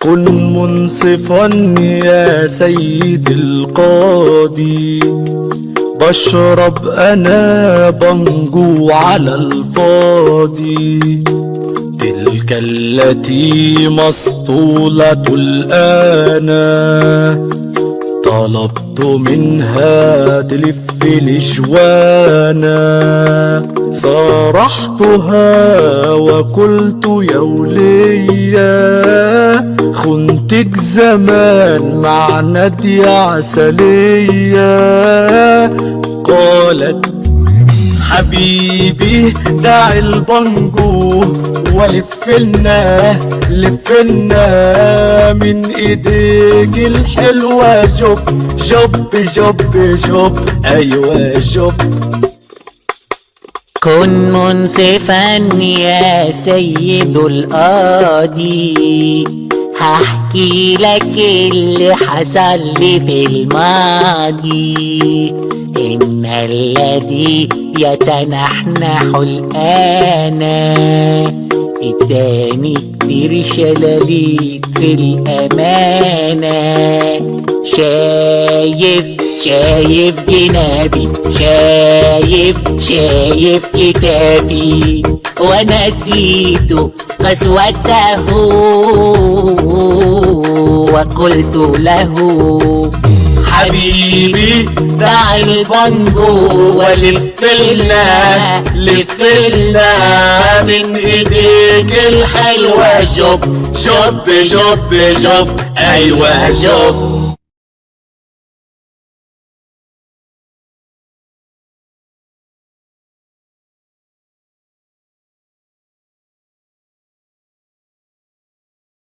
كن منصفا يا سيد القاضي، بشرب انا بنجو على الفاضي. تلك التي مسطولة الآن، طلبت منها تلف الجوانا. صارحتها وقلت يا وليا، خنتك زمان مع نادية عسلية. قالت حبيبي دع البنجو ولفلنا لفلنا من ايديك الحلوة. جب جب جب جب ايوه جب. كن منصفا يا سيد القاضي، هحكي لك اللي حصل لي في الماضي. إن الذي يتنحنح الآن اداني كتير شلاليت في الأمانة. شايف جنابي، شايف كتافي، ونسيت قسوته وقلت له حبيبي دع البنجو ولفلنا لفلنا من ايديك الحلوة. جب جب جب جب ايوه جب.